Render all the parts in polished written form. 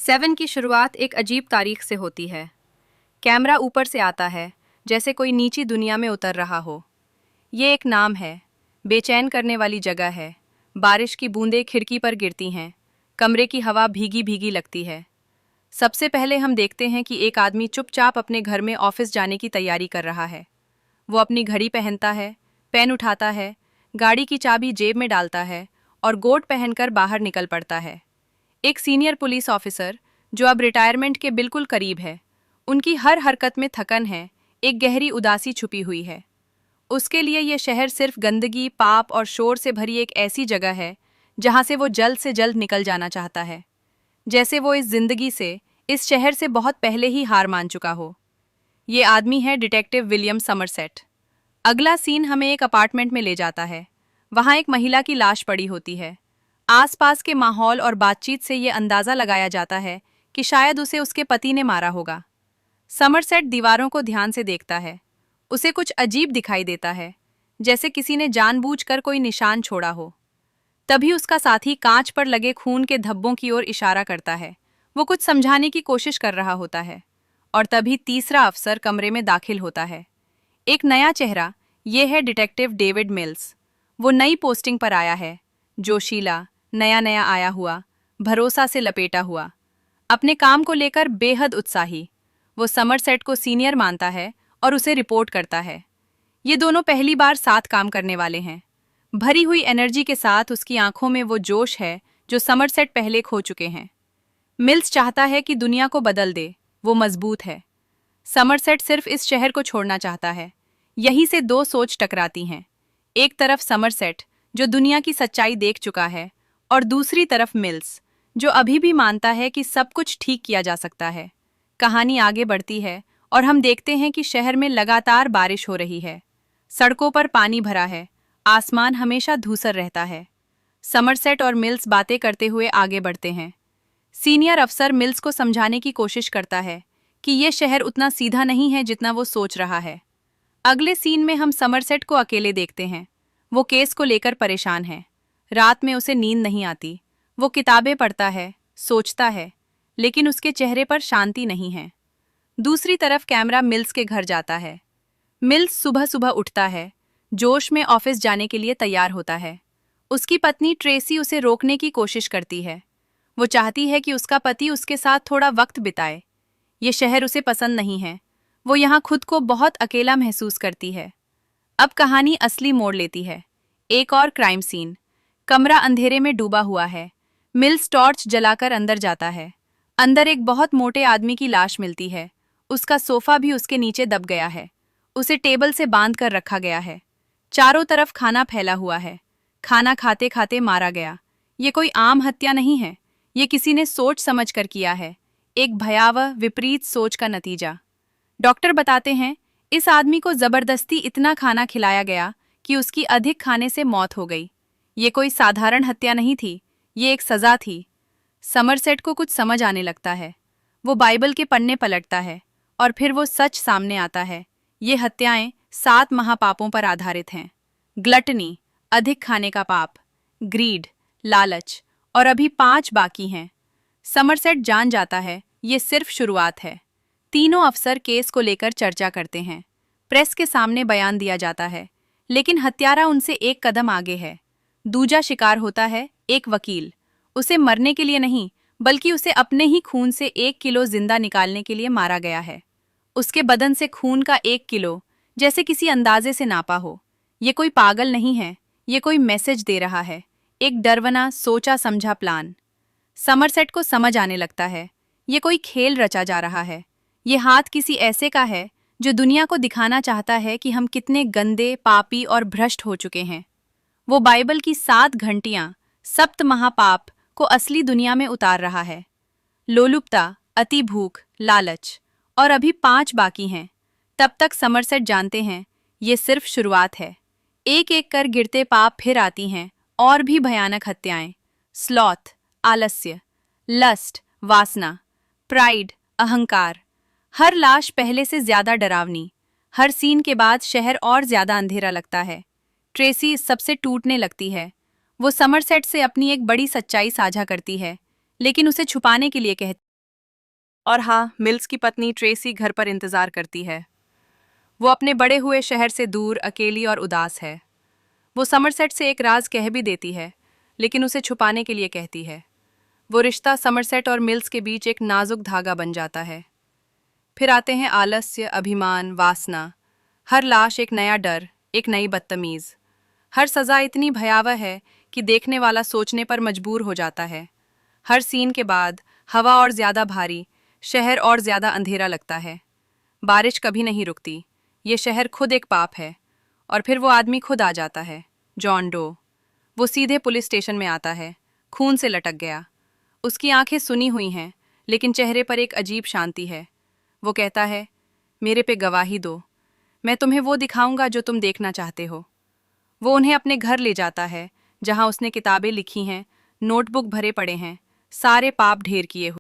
7 की शुरुआत एक अजीब तारीख से होती है। कैमरा ऊपर से आता है, जैसे कोई नीची दुनिया में उतर रहा हो। ये एक नाम है, बेचैन करने वाली जगह है। बारिश की बूंदें खिड़की पर गिरती हैं, कमरे की हवा भीगी भीगी लगती है। सबसे पहले हम देखते हैं कि एक आदमी चुपचाप अपने घर में ऑफिस जाने की तैयारी कर रहा है। वो अपनी घड़ी पहनता है, पेन उठाता है, गाड़ी की चाबी जेब में डालता है और कोट पहनकर बाहर निकल पड़ता है। एक सीनियर पुलिस ऑफिसर, जो अब रिटायरमेंट के बिल्कुल करीब है, उनकी हर हरकत में थकन है, एक गहरी उदासी छुपी हुई है। उसके लिए यह शहर सिर्फ गंदगी, पाप और शोर से भरी एक ऐसी जगह है जहां से वो जल्द से जल्द निकल जाना चाहता है, जैसे वो इस जिंदगी से, इस शहर से बहुत पहले ही हार मान चुका हो। ये आदमी है डिटेक्टिव विलियम समरसेट। अगला सीन हमें एक अपार्टमेंट में ले जाता है। वहां एक महिला की लाश पड़ी होती है। आसपास के माहौल और बातचीत से ये अंदाजा लगाया जाता है कि शायद उसे उसके पति ने मारा होगा। समरसेट दीवारों को ध्यान से देखता है। उसे कुछ अजीब दिखाई देता है, जैसे किसी ने जानबूझकर कोई निशान छोड़ा हो। तभी उसका साथी कांच पर लगे खून के धब्बों की ओर इशारा करता है। वो कुछ समझाने की कोशिश कर रहा होता है, और तभी तीसरा अफसर कमरे में दाखिल होता है। एक नया चेहरा, ये है डिटेक्टिव डेविड मिल्स। वो नई पोस्टिंग पर आया है, जोशीला, नया नया आया हुआ, भरोसा से लपेटा हुआ, अपने काम को लेकर बेहद उत्साही। वो समरसेट को सीनियर मानता है और उसे रिपोर्ट करता है। ये दोनों पहली बार साथ काम करने वाले हैं। भरी हुई एनर्जी के साथ उसकी आंखों में वो जोश है जो समरसेट पहले खो चुके हैं। मिल्स चाहता है कि दुनिया को बदल दे, वो मजबूत है। समरसेट सिर्फ इस शहर को छोड़ना चाहता है। यहीं से दो सोच टकराती हैं। एक तरफ समरसेट, जो दुनिया की सच्चाई देख चुका है, और दूसरी तरफ मिल्स, जो अभी भी मानता है कि सब कुछ ठीक किया जा सकता है। कहानी आगे बढ़ती है और हम देखते हैं कि शहर में लगातार बारिश हो रही है। सड़कों पर पानी भरा है, आसमान हमेशा धूसर रहता है। समरसेट और मिल्स बातें करते हुए आगे बढ़ते हैं। सीनियर अफसर मिल्स को समझाने की कोशिश करता है कि यह शहर उतना सीधा नहीं है जितना वो सोच रहा है। अगले सीन में हम समरसेट को अकेले देखते हैं। वो केस को लेकर परेशान है। रात में उसे नींद नहीं आती। वो किताबें पढ़ता है, सोचता है, लेकिन उसके चेहरे पर शांति नहीं है। दूसरी तरफ कैमरा मिल्स के घर जाता है। मिल्स सुबह सुबह उठता है, जोश में ऑफिस जाने के लिए तैयार होता है। उसकी पत्नी ट्रेसी उसे रोकने की कोशिश करती है। वो चाहती है कि उसका पति उसके साथ थोड़ा वक्त बिताए। ये शहर उसे पसंद नहीं है। वो यहाँ खुद को बहुत अकेला महसूस करती है। अब कहानी असली मोड़ लेती है। एक और क्राइम सीन। कमरा अंधेरे में डूबा हुआ है। मिल्स टॉर्च जलाकर अंदर जाता है। अंदर एक बहुत मोटे आदमी की लाश मिलती है। उसका सोफा भी उसके नीचे दब गया है। उसे टेबल से बांध कर रखा गया है। चारों तरफ खाना फैला हुआ है। खाना खाते खाते मारा गया। ये कोई आम हत्या नहीं है। ये किसी ने सोच समझ कर किया है। एक भयावह विपरीत सोच का नतीजा। डॉक्टर बताते हैं, इस आदमी को जबरदस्ती इतना खाना खिलाया गया कि उसकी अधिक खाने से मौत हो गई। ये कोई साधारण हत्या नहीं थी, ये एक सजा थी। समरसेट को कुछ समझ आने लगता है। वो बाइबल के पन्ने पलटता है और फिर वो सच सामने आता है। ये हत्याएं 7 महापापों पर आधारित हैं। ग्लटनी, अधिक खाने का पाप, ग्रीड, लालच, और अभी 5 बाकी हैं। समरसेट जान जाता है ये सिर्फ शुरुआत है। तीनों अफसर केस को लेकर चर्चा करते हैं। प्रेस के सामने बयान दिया जाता है, लेकिन हत्यारा उनसे एक कदम आगे है। दूजा शिकार होता है, एक वकील। उसे मरने के लिए नहीं, बल्कि उसे अपने ही खून से 1 किलो जिंदा निकालने के लिए मारा गया है। उसके बदन से खून का 1 किलो जैसे किसी अंदाजे से नापा हो। ये कोई पागल नहीं है, ये कोई मैसेज दे रहा है, एक डरवना सोचा समझा प्लान। समरसेट को समझ आने लगता है, ये कोई खेल रचा जा रहा है। ये हाथ किसी ऐसे का है जो दुनिया को दिखाना चाहता है कि हम कितने गंदे, पापी और भ्रष्ट हो चुके हैं। वो बाइबल की 7 घंटियां, 7 महापाप को असली दुनिया में उतार रहा है। लोलुपता, अति भूख, लालच, और अभी 5 बाकी हैं। तब तक समरसेट जानते हैं ये सिर्फ शुरुआत है। एक एक कर गिरते पाप फिर आती हैं, और भी भयानक हत्याएं। स्लॉथ, आलस्य, लस्ट, वासना, प्राइड, अहंकार। हर लाश पहले से ज्यादा डरावनी। हर सीन के बाद शहर और ज्यादा अंधेरा लगता है। ट्रेसी सबसे टूटने लगती है। वो समरसेट से अपनी एक बड़ी सच्चाई साझा करती है, लेकिन उसे छुपाने के लिए कहती और हाँ, मिल्स की पत्नी ट्रेसी घर पर इंतजार करती है। वो अपने बड़े हुए शहर से दूर, अकेली और उदास है। वो समरसेट से एक राज कह भी देती है, लेकिन उसे छुपाने के लिए कहती है। वो रिश्ता समरसेट और मिल्स के बीच एक नाजुक धागा बन जाता है। फिर आते हैं आलस्य, अभिमान, वासना। हर लाश एक नया डर, एक नई बदतमीज। हर सजा इतनी भयावह है कि देखने वाला सोचने पर मजबूर हो जाता है। हर सीन के बाद हवा और ज्यादा भारी, शहर और ज्यादा अंधेरा लगता है। बारिश कभी नहीं रुकती। ये शहर खुद एक पाप है। और फिर वो आदमी खुद आ जाता है, जॉन डो। वो सीधे पुलिस स्टेशन में आता है, खून से लटक गया। उसकी आंखें सुनी हुई हैं, लेकिन चेहरे पर एक अजीब शांति है। वो कहता है, मेरे पे गवाही दो, मैं तुम्हें वो दिखाऊंगा जो तुम देखना चाहते हो। वो उन्हें अपने घर ले जाता है, जहां उसने किताबें लिखी हैं, नोटबुक भरे पड़े हैं, सारे पाप ढेर किए हुए।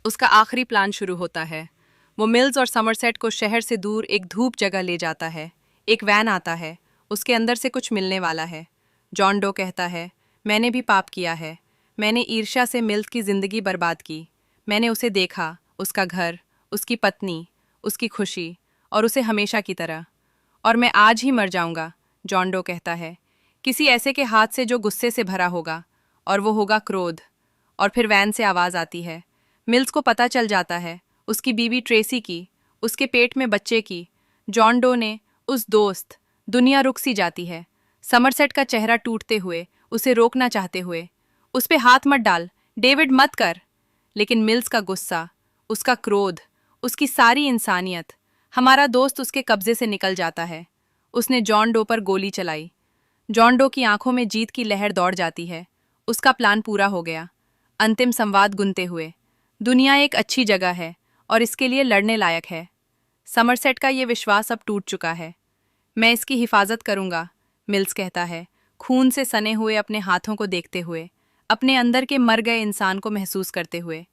उसका आखिरी प्लान शुरू होता है। वो मिल्स और समरसेट को शहर से दूर एक धूप जगह ले जाता है। एक वैन आता है, उसके अंदर से कुछ मिलने वाला है। जॉन डो कहता है, मैंने भी पाप किया है। मैंने ईर्ष्या से मिल्स की जिंदगी बर्बाद की। मैंने उसे देखा, उसका घर, उसकी पत्नी, उसकी खुशी, और उसे हमेशा की तरह। और मैं आज ही मर जाऊंगा, जॉन डो कहता है, किसी ऐसे के हाथ से जो गुस्से से भरा होगा, और वो होगा क्रोध। और फिर वैन से आवाज़ आती है। मिल्स को पता चल जाता है, उसकी बीवी ट्रेसी की, उसके पेट में बच्चे की। जॉन डो ने उस दोस्त, दुनिया रुक सी जाती है। समरसेट का चेहरा टूटते हुए, उसे रोकना चाहते हुए, उस पे हाथ मत डाल, डेविड मत कर। लेकिन मिल्स का गुस्सा, उसका क्रोध, उसकी सारी इंसानियत, हमारा दोस्त उसके कब्जे से निकल जाता है। उसने जॉन डो पर गोली चलाई। जॉन डो की आंखों में जीत की लहर दौड़ जाती है। उसका प्लान पूरा हो गया। अंतिम संवाद गुनते हुए, दुनिया एक अच्छी जगह है और इसके लिए लड़ने लायक है। समरसेट का ये विश्वास अब टूट चुका है। मैं इसकी हिफाजत करूंगा, मिल्स कहता है, खून से सने हुए अपने हाथों को देखते हुए, अपने अंदर के मर गए इंसान को महसूस करते हुए।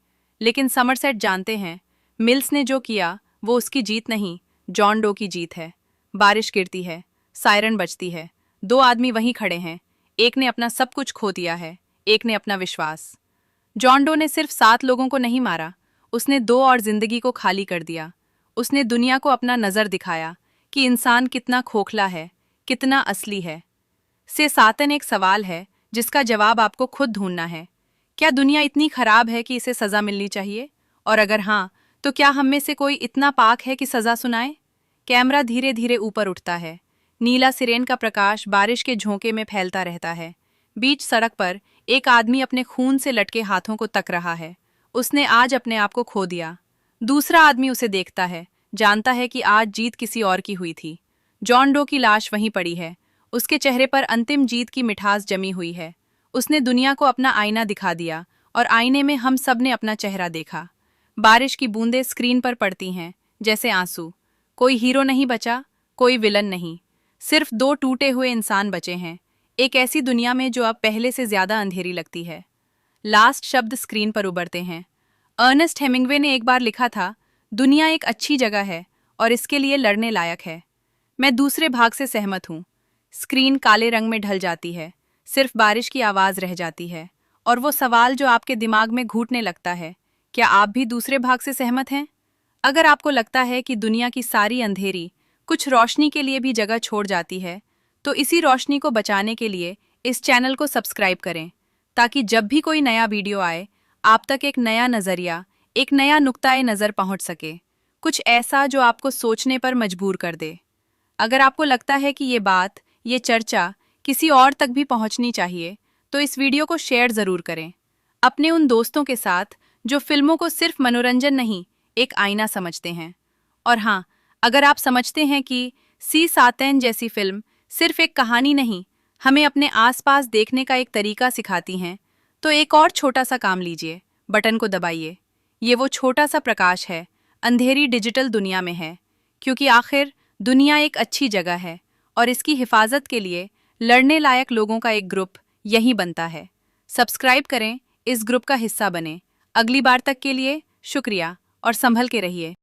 लेकिन समरसेट जानते हैं, मिल्स ने जो किया वो उसकी जीत नहीं, जॉन डो की जीत है। बारिश गिरती है, सायरन बजती है। दो आदमी वहीं खड़े हैं। एक ने अपना सब कुछ खो दिया है, एक ने अपना विश्वास। जॉन डो ने सिर्फ 7 लोगों को नहीं मारा, उसने 2 और जिंदगी को खाली कर दिया। उसने दुनिया को अपना नजर दिखाया कि इंसान कितना खोखला है, कितना असली है। से सातन एक सवाल है जिसका जवाब आपको खुद ढूंढना है। क्या दुनिया इतनी खराब है कि इसे सजा मिलनी चाहिए? और अगर हाँ, तो क्या हम में से कोई इतना पाक है कि सजा सुनाए? कैमरा धीरे धीरे ऊपर उठता है। नीला सिरेन का प्रकाश बारिश के झोंके में फैलता रहता है। बीच सड़क पर एक आदमी अपने खून से लटके हाथों को तक रहा है। उसने आज अपने आप को खो दिया। दूसरा आदमी उसे देखता है, जानता है कि आज जीत किसी और की हुई थी। जॉन डो की लाश वहीं पड़ी है। उसके चेहरे पर अंतिम जीत की मिठास जमी हुई है। उसने दुनिया को अपना आईना दिखा दिया और आईने में हम सब ने अपना चेहरा देखा। बारिश की बूंदें स्क्रीन पर पड़ती हैं, जैसे आंसू। कोई हीरो नहीं बचा, कोई विलन नहीं, सिर्फ 2 टूटे हुए इंसान बचे हैं, एक ऐसी दुनिया में जो अब पहले से ज्यादा अंधेरी लगती है। लास्ट शब्द स्क्रीन पर उभरते हैं। अर्नेस्ट हेमिंग्वे ने एक बार लिखा था, दुनिया एक अच्छी जगह है और इसके लिए लड़ने लायक है। मैं दूसरे भाग से सहमत हूँ। स्क्रीन काले रंग में ढल जाती है, सिर्फ बारिश की आवाज़ रह जाती है। और वो सवाल जो आपके दिमाग में घूटने लगता है, क्या आप भी दूसरे भाग से सहमत हैं? अगर आपको लगता है कि दुनिया की सारी अंधेरी कुछ रोशनी के लिए भी जगह छोड़ जाती है, तो इसी रोशनी को बचाने के लिए इस चैनल को सब्सक्राइब करें, ताकि जब भी कोई नया वीडियो आए, आप तक एक नया नज़रिया, एक नया नुक्ताए नज़र पहुंच सके, कुछ ऐसा जो आपको सोचने पर मजबूर कर दे। अगर आपको लगता है कि ये बात, ये चर्चा किसी और तक भी पहुंचनी चाहिए, तो इस वीडियो को शेयर ज़रूर करें, अपने उन दोस्तों के साथ जो फिल्मों को सिर्फ मनोरंजन नहीं, एक आईना समझते हैं। और हाँ, अगर आप समझते हैं कि सी सातैन जैसी फिल्म सिर्फ एक कहानी नहीं, हमें अपने आसपास देखने का एक तरीका सिखाती हैं, तो एक और छोटा सा काम लीजिए, बटन को दबाइए। ये वो छोटा सा प्रकाश है, अंधेरी डिजिटल दुनिया में है, क्योंकि आखिर दुनिया एक अच्छी जगह है और इसकी हिफाजत के लिए लड़ने लायक लोगों का एक ग्रुप यहीं बनता है। सब्सक्राइब करें, इस ग्रुप का हिस्सा बने। अगली बार तक के लिए शुक्रिया और संभल के रहिए।